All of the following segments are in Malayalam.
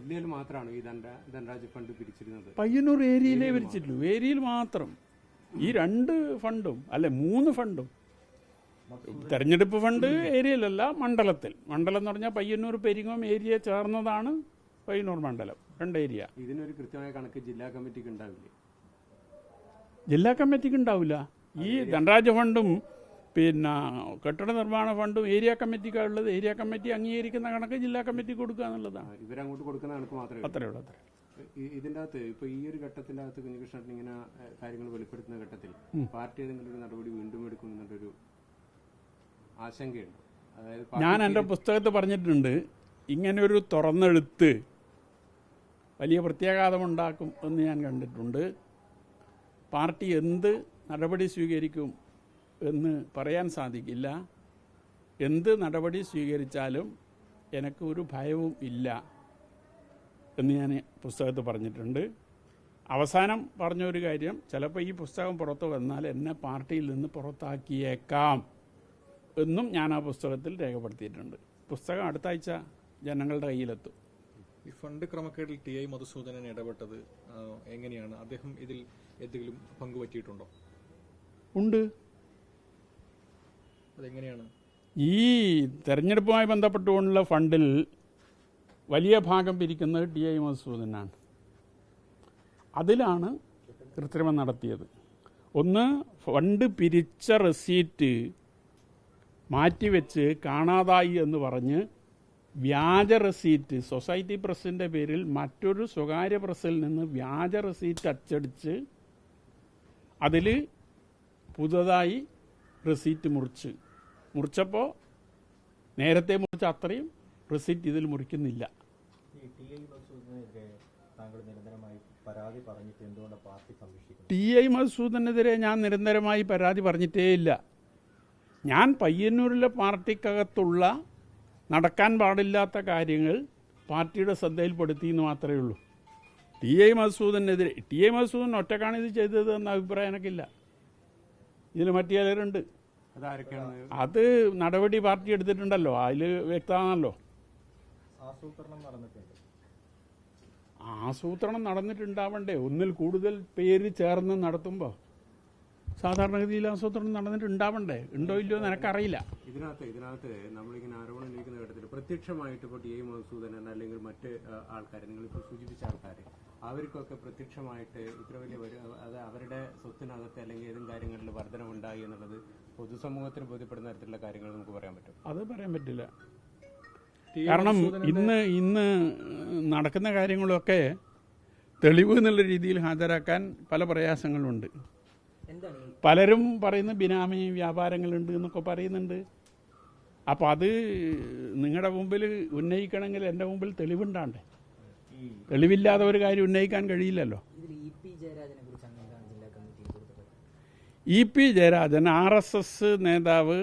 ജില്ലയിൽ മാത്രമാണ് ഈ ധനരാജ് ഫണ്ട് പിരിച്ചിരുന്നത്? പയ്യന്നൂർ ഏരിയയിലേ പിരിച്ചിട്ടുള്ളൂ, ഏരിയയിൽ മാത്രം. ഈ 2 ഫണ്ടും അല്ലെ 3 ഫണ്ടും, തെരഞ്ഞെടുപ്പ് ഫണ്ട് ഏരിയയിലല്ല, മണ്ഡലത്തിൽ. മണ്ഡലം എന്ന് പറഞ്ഞാൽ പയ്യന്നൂർ പെരിങ്ങോം ഏരിയ ചേർന്നതാണ് പയ്യന്നൂർ മണ്ഡലം, 2 ഏരിയ. ഇതിനൊരു കൃത്യമായ കണക്ക് ജില്ലാ കമ്മിറ്റിക്ക് ഉണ്ടാവില്ലേ? ജില്ലാ കമ്മിറ്റിക്ക് ഉണ്ടാവില്ല. ഈ ധനരാജ് ഫണ്ടും പിന്നെ കെട്ടിട നിർമ്മാണ ഫണ്ടും ഏരിയ കമ്മിറ്റിക്കാണുള്ളത്. ഏരിയ കമ്മിറ്റി അംഗീകരിക്കുന്ന കണക്ക് ജില്ലാ കമ്മിറ്റി കൊടുക്കുക എന്നുള്ളതാണ്. ഇവരങ്ങോട്ട് കൊടുക്കുന്ന കണക്ക് മാത്രമേ അത്രേ ഉള്ളൂ. ഇതിൻ്റെ അകത്ത് ഇപ്പൊ ഈ ഒരു ഘട്ടത്തിന്റെ അകത്ത് കുഞ്ഞികൃഷ്ണൻ ഇങ്ങനെ കാര്യങ്ങൾ വെളിപ്പെടുത്തുന്ന ഘട്ടത്തിൽ പാർട്ടി ഏതെങ്കിലും ഒരു നടപടി വീണ്ടും എടുക്കുമെന്നൊരു ആശങ്കയുണ്ട്. അതായത് ഞാൻ എൻ്റെ പുസ്തകത്തിൽ പറഞ്ഞിട്ടുണ്ട്, ഇങ്ങനൊരു തുറന്നെഴുത്ത് വലിയ പ്രത്യാഘാതമുണ്ടാക്കും എന്ന് ഞാൻ കണ്ടിട്ടുണ്ട്. പാർട്ടി എന്ത് നടപടി സ്വീകരിക്കും എന്ന് പറയാൻ സാധിക്കില്ല. എന്ത് നടപടി സ്വീകരിച്ചാലും എനിക്ക് ഒരു ഭയവും ഇല്ല എന്ന് ഞാൻ പുസ്തകത്തിൽ പറഞ്ഞിട്ടുണ്ട്. അവസാനം പറഞ്ഞൊരു കാര്യം, ചിലപ്പോൾ ഈ പുസ്തകം പുറത്തു വന്നാൽ എന്നെ പാർട്ടിയിൽ നിന്ന് പുറത്താക്കിയേക്കാം എന്നും ഞാൻ ആ പുസ്തകത്തിൽ രേഖപ്പെടുത്തിയിട്ടുണ്ട്. പുസ്തകം അടുത്ത ആഴ്ച ജനങ്ങളുടെ കയ്യിലെത്തും. ഈ ഫണ്ട് ക്രമക്കേടിൽ ടി ഐ മധുസൂദനൻ ഇടപെട്ടത് എങ്ങനെയാണ്? അദ്ദേഹം ഇതിൽ എന്തെങ്കിലും പങ്കുപറ്റിയിട്ടുണ്ടോ? ഉണ്ട്. അതെങ്ങനെയാണ്? ഈ തെരഞ്ഞെടുപ്പുമായി ബന്ധപ്പെട്ടുകൊണ്ടുള്ള ഫണ്ടിൽ വലിയ ഭാഗം പിരിക്കുന്നത് ടി ഐ മധുസൂദനാണ്. അതിലാണ് കൃത്രിമം നടത്തിയത്. ഒന്ന്, ഫണ്ട് പിരിച്ച റെസീറ്റ് മാറ്റിവെച്ച് കാണാതായി എന്ന് പറഞ്ഞ് വ്യാജ റെസീറ്റ് സൊസൈറ്റി പ്രസിൻ്റെ പേരിൽ മറ്റൊരു സ്വകാര്യ പ്രസിൽ നിന്ന് വ്യാജ റെസീറ്റ് അച്ചടിച്ച് അതിൽ പുതുതായി റെസീറ്റ് മുറിച്ചപ്പോൾ നേരത്തെ മുറിച്ച അത്രയും റെസീറ്റ് ഇതിൽ മുറിക്കുന്നില്ല. ടി ഐ മധുസൂദനെതിരെ ഞാൻ നിരന്തരമായി പരാതി പറഞ്ഞിട്ടേയില്ല. ഞാൻ പയ്യന്നൂരിലെ പാർട്ടിക്കകത്തുള്ള നടക്കാൻ പാടില്ലാത്ത കാര്യങ്ങൾ പാർട്ടിയുടെ ശ്രദ്ധയിൽപ്പെടുത്തി എന്ന് മാത്രമേ ഉള്ളൂ. ടി ഐ മധുസൂദൻ ഒറ്റക്കാണ് ഇത് ചെയ്തത് എന്ന അഭിപ്രായം എനിക്കില്ല. ഇതിൽ മറ്റു ചിലരുണ്ട്. അത് നടപടി പാർട്ടി എടുത്തിട്ടുണ്ടല്ലോ, അതിൽ വ്യക്തമാണല്ലോ. ആസൂത്രണം നടന്നിട്ടുണ്ടാവണ്ടേ? ഒന്നിൽ കൂടുതൽ പേര് ചേർന്ന് നടത്തുമ്പോൾ സാധാരണഗതിയിൽ ആസൂത്രണം നടന്നിട്ടുണ്ടാവണ്ടേ? ഉണ്ടോ ഇല്ലയോ എന്ന് എനിക്കറിയില്ല. ഇതിനകത്ത് നമ്മളിങ്ങനെ ആരോപണം ഉന്നയിക്കുന്ന ഘട്ടത്തിൽ പ്രത്യക്ഷമായിട്ട് ഇപ്പോൾ ടി ഐ മധുസൂദനൻ അല്ലെങ്കിൽ മറ്റ് ആൾക്കാർ, നിങ്ങളിപ്പോൾ സൂചിപ്പിച്ച ആൾക്കാർ, അവർക്കൊക്കെ പ്രത്യക്ഷമായിട്ട് ഇത്ര വലിയ അത് അവരുടെ സ്വത്തിനകത്ത് അല്ലെങ്കിൽ ഏതും കാര്യങ്ങളിൽ വർധനവുണ്ടായി എന്നുള്ളത് പൊതുസമൂഹത്തിന് ബോധ്യപ്പെടുന്ന തരത്തിലുള്ള കാര്യങ്ങൾ നമുക്ക് പറയാൻ പറ്റും? അത് പറയാൻ പറ്റില്ല. കാരണം ഇന്ന് നടക്കുന്ന കാര്യങ്ങളൊക്കെ തെളിവ് എന്നുള്ള രീതിയിൽ ഹാജരാക്കാൻ പല പ്രയാസങ്ങളുണ്ട്. പലരും പറയുന്ന ബിനാമി വ്യാപാരങ്ങളുണ്ട് എന്നൊക്കെ പറയുന്നുണ്ട്. അപ്പോൾ അത് നിങ്ങളുടെ മുമ്പിൽ ഉന്നയിക്കണമെങ്കിൽ എൻ്റെ മുമ്പിൽ തെളിവുണ്ടാണ്ടേ? തെളിവില്ലാതെ ഒരു കാര്യം ഉന്നയിക്കാൻ കഴിയില്ലല്ലോ. ഇ പി ജയരാജൻ RSS നേതാവ്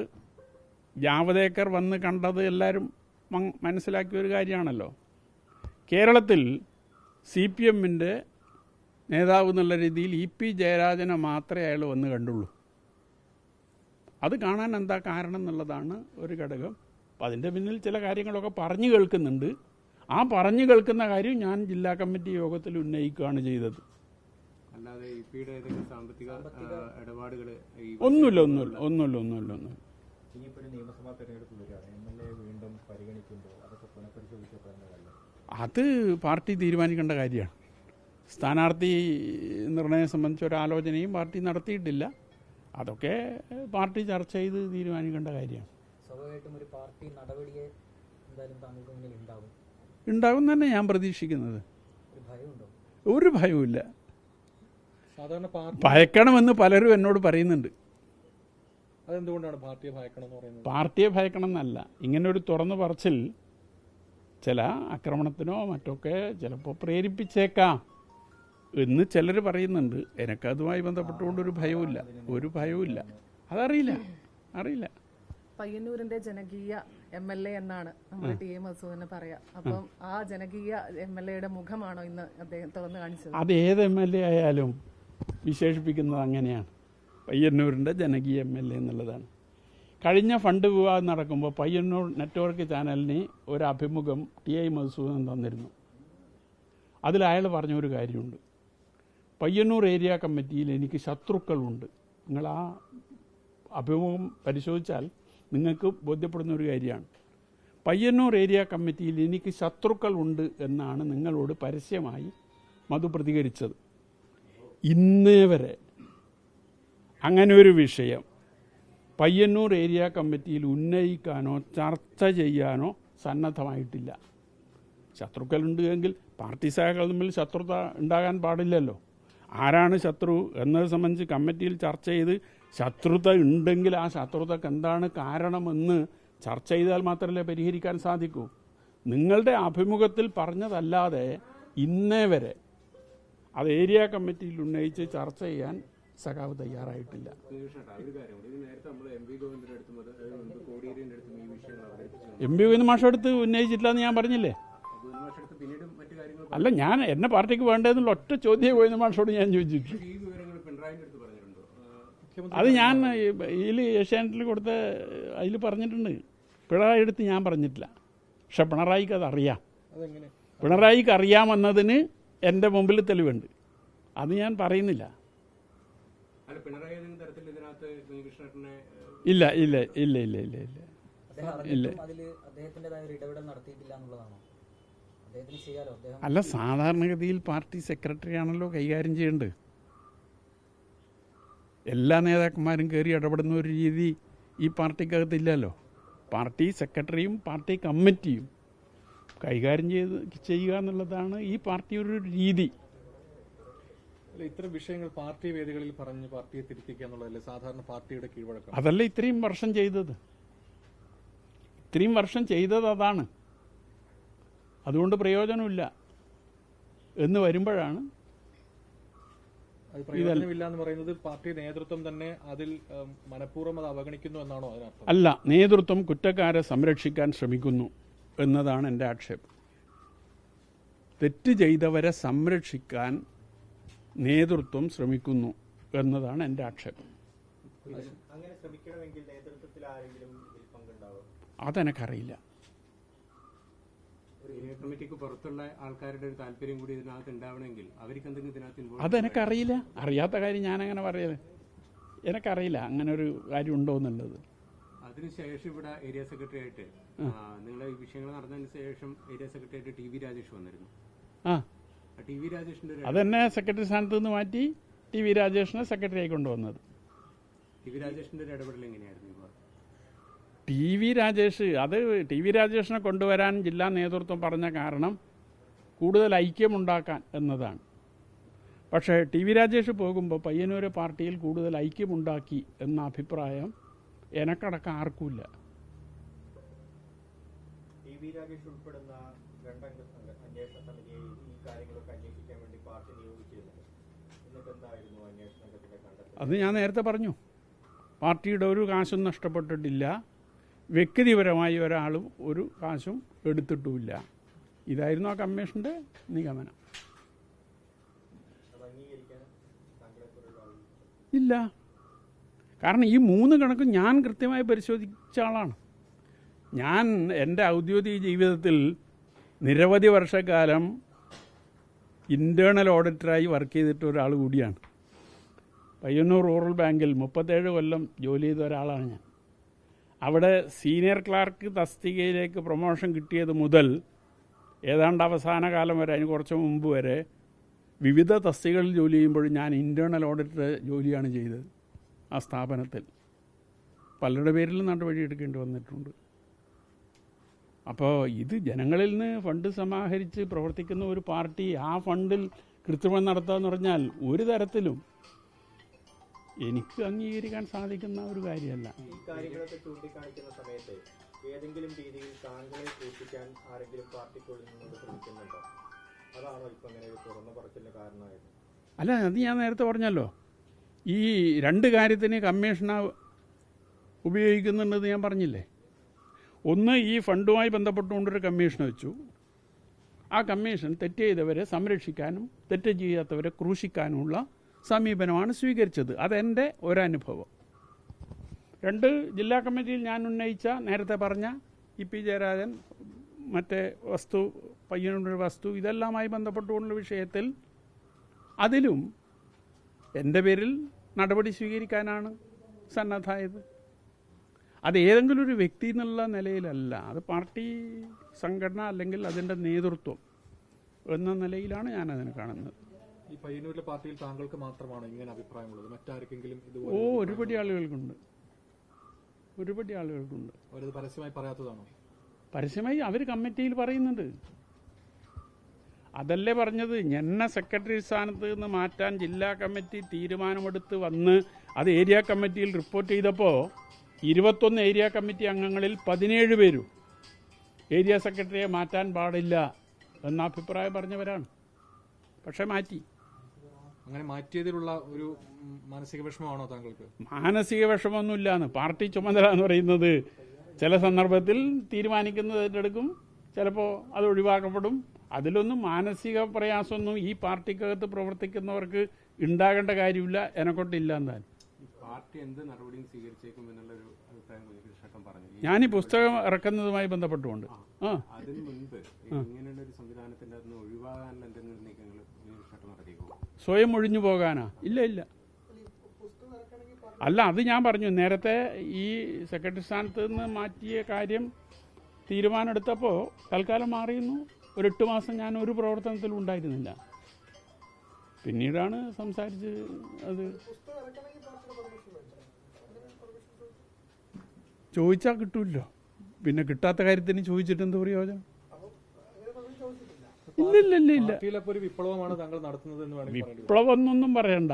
ജാവദേക്കർ വന്ന് കണ്ടത് എല്ലാവരും മനസ്സിലാക്കിയ ഒരു കാര്യമാണല്ലോ. കേരളത്തിൽ CPMൻ്റെ നേതാവ് എന്നുള്ള രീതിയിൽ ഇ പി ജയരാജനെ മാത്രമേ അയാൾ വന്ന് കണ്ടുള്ളൂ. അത് കാണാൻ എന്താ കാരണം എന്നുള്ളതാണ് ഒരു ഘടകം. അപ്പം അതിൻ്റെ പിന്നിൽ ചില കാര്യങ്ങളൊക്കെ പറഞ്ഞു കേൾക്കുന്നുണ്ട്. ആ പറഞ്ഞു കേൾക്കുന്ന കാര്യം ഞാൻ ജില്ലാ കമ്മിറ്റി യോഗത്തിൽ ഉന്നയിക്കുകയാണ് ചെയ്തത്. അല്ലാതെ ഇ പിയുടെ ഏതെങ്കിലും സാമ്പത്തിക ഇടപാടുകൾ ഒന്നുമില്ല. അത് പാർട്ടി തീരുമാനിക്കേണ്ട കാര്യമാണ്. സ്ഥാനാർത്ഥി നിർണയം സംബന്ധിച്ച ഒരു ആലോചനയും പാർട്ടി നടത്തിയിട്ടില്ല. അതൊക്കെ പാർട്ടി ചർച്ച ചെയ്ത് തീരുമാനിക്കേണ്ട കാര്യമാണ്. ഉണ്ടാകും തന്നെ ഞാൻ പ്രതീക്ഷിക്കുന്നത്. ഒരു ഭയവുമില്ല. ഭയക്കണമെന്ന് പലരും എന്നോട് പറയുന്നുണ്ട്. അതെന്തുകൊണ്ടാണ് പാർട്ടിയെ ഭയക്കണം എന്ന് പറയുന്നത്? പാർട്ടിയെ ഭയക്കണം എന്നല്ല, ഇങ്ങനൊരു തുറന്നു പറച്ചിൽ ചില ആക്രമണത്തിനോ മറ്റൊക്കെ ചിലപ്പോൾ പ്രേരിപ്പിച്ചേക്കാം എന്ന് ചിലർ പറയുന്നുണ്ട്. എനിക്കതുമായി ബന്ധപ്പെട്ടുകൊണ്ടൊരു ഭയവുമില്ല. അതറിയില്ല. പയ്യന്നൂരിന്റെ ജനകീയ MLA എന്നാണ് നമ്മൾ ടി എ മധുസൂദനെ പറയാം. അപ്പം ആ ജനകീയ MLAയുടെ മുഖമാണോ ഇന്ന് അദ്ദേഹം തുറന്നു കാണിച്ചത്? അത് ഏത് MLA ആയാലും വിശേഷിപ്പിക്കുന്നത് അങ്ങനെയാണ്. പയ്യന്നൂരിൻ്റെ ജനകീയ MLA എന്നുള്ളതാണ്. കഴിഞ്ഞ ഫണ്ട് വിവാദം നടക്കുമ്പോൾ പയ്യന്നൂർ നെറ്റ്വർക്ക് ചാനലിന് ഒരു അഭിമുഖം ടി ഐ മധുസൂദൻ തന്നിരുന്നു. അതിൽ അയാൾ പറഞ്ഞൊരു കാര്യമുണ്ട്. പയ്യന്നൂർ ഏരിയ കമ്മിറ്റിയിൽ എനിക്ക് ശത്രുക്കളുണ്ട്. നിങ്ങൾ ആ അഭിമുഖം പരിശോധിച്ചാൽ നിങ്ങൾക്ക് ബോധ്യപ്പെടുന്ന ഒരു കാര്യമാണ്. പയ്യന്നൂർ ഏരിയ കമ്മിറ്റിയിൽ എനിക്ക് ശത്രുക്കളുണ്ട് എന്നാണ് നിങ്ങളോട് പരസ്യമായി മധു പ്രതികരിച്ചത്. ഇന്നേ വരെ അങ്ങനെ ഒരു വിഷയം പയ്യന്നൂർ ഏരിയ കമ്മിറ്റിയിൽ ഉന്നയിക്കാനോ ചർച്ച ചെയ്യാനോ സന്നദ്ധമായിട്ടില്ല. ശത്രുക്കളുണ്ട് എങ്കിൽ പാർട്ടി സഹാക്കൾ തമ്മിൽ ശത്രുത ഉണ്ടാകാൻ പാടില്ലല്ലോ. ആരാണ് ശത്രു എന്നത് സംബന്ധിച്ച് കമ്മിറ്റിയിൽ ചർച്ച ചെയ്ത് ശത്രുത ഉണ്ടെങ്കിൽ ആ ശത്രുതക്ക് എന്താണ് കാരണമെന്ന് ചർച്ച ചെയ്താൽ മാത്രമല്ലേ പരിഹരിക്കാൻ സാധിക്കൂ. നിങ്ങളുടെ അഭിമുഖത്തിൽ പറഞ്ഞതല്ലാതെ ഇന്നേ വരെ അത് ഏരിയ കമ്മിറ്റിയിൽ ഉന്നയിച്ച് ചർച്ച ചെയ്യാൻ സഖാവ് തയ്യാറായിട്ടില്ല. എം പി ഗോവിന്ദ മാഷടുത്ത് ഉന്നയിച്ചിട്ടില്ല എന്ന് ഞാൻ പറഞ്ഞില്ലേ? അല്ല, ഞാൻ എന്നെ പാർട്ടിക്ക് വേണ്ടതെന്നുള്ള ഒറ്റ ചോദ്യം ഗോവിന്ദ മാഷോട് ഞാൻ ചോദിച്ചിട്ടു. അത് ഞാൻ ഇതിൽ ഏഷ്യാനെറ്റിൽ കൊടുത്ത അതിൽ പറഞ്ഞിട്ടുണ്ട്. പിണറായി എടുത്ത് ഞാൻ പറഞ്ഞിട്ടില്ല. പക്ഷെ പിണറായിക്ക് അതറിയാം. പിണറായിക്ക് അറിയാമെന്നതിന് എൻ്റെ മുമ്പിൽ തെളിവുണ്ട്. അത് ഞാൻ പറയുന്നില്ല. ഇല്ല ഇല്ല ഇല്ല ഇല്ല ഇല്ല ഇല്ല ഇല്ല. അല്ല, സാധാരണഗതിയിൽ പാർട്ടി സെക്രട്ടറി ആണല്ലോ കൈകാര്യം ചെയ്യേണ്ടത്. എല്ലാ നേതാക്കന്മാരും കയറി ഇടപെടുന്ന ഒരു രീതി ഈ പാർട്ടിക്കകത്തില്ലല്ലോ. പാർട്ടി സെക്രട്ടറിയും പാർട്ടി കമ്മിറ്റിയും കൈകാര്യം ചെയ്യുക എന്നുള്ളതാണ് ഈ പാർട്ടി ഒരു രീതി. ഇത്തരം വിഷയങ്ങൾ പാർട്ടി വേദികളിൽ പറഞ്ഞ് പാർട്ടിയെ തിരുത്തിക്കുക എന്നുള്ളതല്ലേ സാധാരണ പാർട്ടിയുടെ കീഴ്വഴക്കം? അതല്ല ഇത്രയും വർഷം ചെയ്തത്. ഇത്രയും വർഷം ചെയ്തത് അതാണ്. അതുകൊണ്ട് പ്രയോജനമില്ല എന്ന് വരുമ്പോഴാണ് പ്രയോജനമില്ല എന്ന് പറയുന്നത്. പാർട്ടി നേതൃത്വം തന്നെ അതിൽ മനഃപൂർവ്വം അത് അവഗണിക്കുന്നു എന്നാണോ അതിനർത്ഥം? അല്ല, നേതൃത്വം കുറ്റക്കാരെ സംരക്ഷിക്കാൻ ശ്രമിക്കുന്നു എന്നതാണ് എൻ്റെ ആക്ഷേപം. തെറ്റ് ചെയ്തവരെ സംരക്ഷിക്കാൻ നേതൃത്വം ശ്രമിക്കുന്നു എന്നതാണ് എൻ്റെ ആക്ഷേപം. അതെനിക്കറിയില്ല. കമ്മിറ്റിക്ക് പുറത്തുള്ള ആൾക്കാരുടെ ഒരു താല്പര്യം കൂടി ഇതിനകത്ത് ഉണ്ടാവണമെങ്കിൽ അവർക്ക് എന്തെങ്കിലും ഇതിനകത്ത് അതെനിക്കറിയില്ല. അറിയാത്ത കാര്യം ഞാനങ്ങനെ പറയല്. എനിക്കറിയില്ല അങ്ങനെ ഒരു കാര്യം ഉണ്ടോ എന്നുള്ളത്. അതിനുശേഷം ഇവിടെ ഏരിയ സെക്രട്ടറി ആയിട്ട് നിങ്ങളെ ഈ വിഷയങ്ങൾ നടന്നതിന് ശേഷം ഏരിയ സെക്രട്ടറി ആയിട്ട് ടി വി രാജേഷ് വന്നിരുന്നു. ടി വി രാജേഷിന്റെ അതെന്നെ സെക്രട്ടറി സ്ഥാനത്ത് നിന്ന് മാറ്റി ടി വി രാജേഷിനെ സെക്രട്ടറി ആയി കൊണ്ടുവന്നത്. ടി വി രാജേഷിന്റെ ഒരു ഇടപെടൽ എങ്ങനെയായിരുന്നു? ടി വി രാജേഷിനെ കൊണ്ടുവരാൻ ജില്ലാ നേതൃത്വം പറഞ്ഞ കാരണം കൂടുതൽ ഐക്യമുണ്ടാക്കാൻ എന്നതാണ്. പക്ഷേ ടി വി രാജേഷ് പോകുമ്പോൾ പയ്യന്നൂർ പാർട്ടിയിൽ കൂടുതൽ ഐക്യമുണ്ടാക്കി എന്ന അഭിപ്രായം എനക്കടക്കം ആർക്കുമില്ല. ടി വി രാജേഷ് ഉൾപ്പെടുന്ന രണ്ടംഗ അന്വേഷണ സമിതിയെ ഈ കാര്യങ്ങളൊക്കെ അന്വേഷിക്കാൻ വേണ്ടി പാർട്ടി നിയോഗിച്ചിരുന്നത്. എന്നിട്ട് എന്തായിരുന്നു അന്വേഷണ സംഘത്തിന്റെ കണ്ടെത്തൽ? അത് ഞാൻ നേരത്തെ പറഞ്ഞു. പാർട്ടിയുടെ ഒരു കാശും നഷ്ടപ്പെട്ടിട്ടില്ല. വ്യക്തിപരമായി ഒരാളും ഒരു കാശും എടുത്തിട്ടുമില്ല. ഇതായിരുന്നു ആ കമ്മീഷന്റെ നിഗമനം. ഇല്ല, കാരണം ഈ 3 കണക്കും ഞാൻ കൃത്യമായി പരിശോധിച്ച ആളാണ്. ഞാൻ എൻ്റെ ഔദ്യോഗിക ജീവിതത്തിൽ നിരവധി വർഷക്കാലം ഇൻറ്റേർണൽ ഓഡിറ്ററായി വർക്ക് ചെയ്തിട്ട ഒരാൾ കൂടിയാണ്. പയ്യന്നൂർ റൂറൽ ബാങ്കിൽ 37 കൊല്ലം ജോലി ചെയ്ത ഒരാളാണ് ഞാൻ. അവിടെ സീനിയർ ക്ലാർക്ക് തസ്തികയിലേക്ക് പ്രൊമോഷൻ കിട്ടിയത് മുതൽ ഏതാണ്ട് അവസാന കാലം വരെ, അതിന് കുറച്ച് മുമ്പ് വരെ വിവിധ തസ്തികകളിൽ ജോലി ചെയ്യുമ്പോഴും ഞാൻ ഇൻറ്റേർണൽ ഓഡിറ്റർ ജോലിയാണ് ചെയ്തത്. ആ സ്ഥാപനത്തിൽ പലരുടെ പേരിലും നടപടി എടുക്കേണ്ടി വന്നിട്ടുണ്ട്. അപ്പോൾ ഇത് ജനങ്ങളിൽ നിന്ന് ഫണ്ട് സമാഹരിച്ച് പ്രവർത്തിക്കുന്ന ഒരു പാർട്ടി ആ ഫണ്ടിൽ കൃത്രിമം നടത്തുക എന്ന് പറഞ്ഞാൽ ഒരു തരത്തിലും എനിക്ക് അംഗീകരിക്കാൻ സാധിക്കുന്ന ഒരു കാര്യമല്ല. ഈ കാര്യങ്ങളൊക്കെ ചൂണ്ടിക്കാണിക്കുന്ന സമയത്ത് ഏതെങ്കിലും രീതിയിൽ താങ്കളെ സൂക്ഷിക്കാൻ ആരെങ്കിലും പാർട്ടിക്കുള്ളിൽ നിന്നോട് ശ്രമിക്കുന്നുണ്ടോ? അതാണോ ഇപ്പം അങ്ങനെ ഒരു തുറന്ന പറച്ചിലിന് കാരണമായത്? അല്ല, അത് ഞാൻ നേരത്തെ പറഞ്ഞല്ലോ. ഈ 2 കാര്യത്തിന് കമ്മീഷനെ ഉപയോഗിക്കുന്നുണ്ടെന്ന് ഞാൻ പറഞ്ഞില്ലേ. ഒന്ന്, ഈ ഫണ്ടുമായി ബന്ധപ്പെട്ടുകൊണ്ടൊരു കമ്മീഷൻ വെച്ചു. ആ കമ്മീഷൻ തെറ്റ് ചെയ്തവരെ സംരക്ഷിക്കാനും തെറ്റ് ചെയ്യാത്തവരെ ക്രൂശിക്കാനുമുള്ള സമീപനമാണ് സ്വീകരിച്ചത്. അതെൻ്റെ ഒരനുഭവം. 2, ജില്ലാ കമ്മിറ്റിയിൽ ഞാൻ ഉന്നയിച്ച നേരത്തെ പറഞ്ഞ ഇ പി ജയരാജൻ മറ്റേ വസ്തു പയ്യന്നൂർ വസ്തു ഇതെല്ലാമായി ബന്ധപ്പെട്ടുകൊണ്ടുള്ള വിഷയത്തിൽ അതിലും എൻ്റെ പേരിൽ നടപടി സ്വീകരിക്കാനാണ് സന്നദ്ധമായത്. അത് ഏതെങ്കിലും ഒരു വ്യക്തി എന്നുള്ള നിലയിലല്ല, അത് പാർട്ടി സംഘടന അല്ലെങ്കിൽ അതിൻ്റെ നേതൃത്വം എന്ന നിലയിലാണ് ഞാനതിനെ കാണുന്നത്. ഈ പയ്യന്നൂരിലെ പാർട്ടിയിൽ താങ്കൾക്ക് മാത്രമാണോ ഇങ്ങനെ അഭിപ്രായമുള്ളത്? മറ്റാർക്കെങ്കിലും ഇത് ഒരുപടി ആളുകൾക്കുണ്ട്, ഒരുപടി ആളുകൾക്കുണ്ട്. അവരത് പരസ്യമായി പറയാത്തതാണോ? പരസ്യമായി അവർ കമ്മിറ്റിയിൽ പറയുന്നുണ്ട്. അതല്ലേ പറഞ്ഞത്, എന്നെ സെക്രട്ടറി സ്ഥാനത്ത് നിന്ന് മാറ്റാൻ ജില്ലാ കമ്മിറ്റി തീരുമാനമെടുത്ത് വന്ന് അത് ഏരിയ കമ്മിറ്റിയിൽ റിപ്പോർട്ട് ചെയ്തപ്പോൾ 21 ഏരിയ കമ്മിറ്റി അംഗങ്ങളിൽ 17 പേരും ഏരിയ സെക്രട്ടറിയെ മാറ്റാൻ പാടില്ല എന്ന അഭിപ്രായം പറഞ്ഞവരാണ്. പക്ഷെ മാറ്റി. അങ്ങനെ മാറ്റിയതിലുള്ള ഒരു മാനസിക വിഷമമാണോ താങ്കൾക്ക്? മാനസിക വിഷമമൊന്നുമില്ലാന്ന്. പാർട്ടി ചുമതല എന്ന് പറയുന്നത് ചില സന്ദർഭത്തിൽ തീരുമാനിക്കുന്നതിൻ്റെ എടുക്കും, ചിലപ്പോൾ അത് ഒഴിവാക്കപ്പെടും. അതിലൊന്നും മാനസിക പ്രയാസമൊന്നും ഈ പാർട്ടിക്കകത്ത് പ്രവർത്തിക്കുന്നവർക്ക് ഉണ്ടാകേണ്ട കാര്യമില്ല, എന്നെക്കൊണ്ടില്ല എന്നാൽ. പാർട്ടി എന്ത് നടപടിയും സ്വീകരിച്ചേക്കും എന്നുള്ളൊരു അഭിപ്രായം കുഞ്ഞികൃഷ്ണൻ പറഞ്ഞു. ഞാൻ ഈ പുസ്തകം ഇറക്കുന്നതുമായി ബന്ധപ്പെട്ടുകൊണ്ട് അതിന് മുൻപ് ഇങ്ങനെയുള്ള ഒരു സംവിധാനത്തിന്റെ അന്ന് ഒഴിവാകാനുള്ള എന്തെങ്കിലും നീക്കങ്ങൾ കുഞ്ഞികൃഷ്ണൻ നടത്തിയേക്കും? സ്വയം ഒഴിഞ്ഞു പോകാനാ? ഇല്ല ഇല്ല. അല്ല, അത് ഞാൻ പറഞ്ഞു നേരത്തെ, ഈ സെക്രട്ടറി സ്ഥാനത്ത് നിന്ന് മാറ്റിയ കാര്യം തീരുമാനമെടുത്തപ്പോൾ തൽക്കാലം മാറിയിരുന്നു. ഒരു 8 മാസം ഞാൻ ഒരു പ്രവർത്തനത്തിലും ഉണ്ടായിരുന്നില്ല. പിന്നീടാണ് സംസാരിച്ച് അത് ചോദിച്ചാൽ കിട്ടൂല്ലോ. പിന്നെ കിട്ടാത്ത കാര്യത്തിന് ചോദിച്ചിട്ട് എന്ത് പ്രയോജനം? ഇല്ല. പാർട്ടിയിലൊക്കെ ഒരു വിപ്ലവമാണ് താങ്കൾ നടത്തുന്നത് എന്ന് വേണമെങ്കിൽ വിപ്ലവം എന്നൊന്നും പറയണ്ട.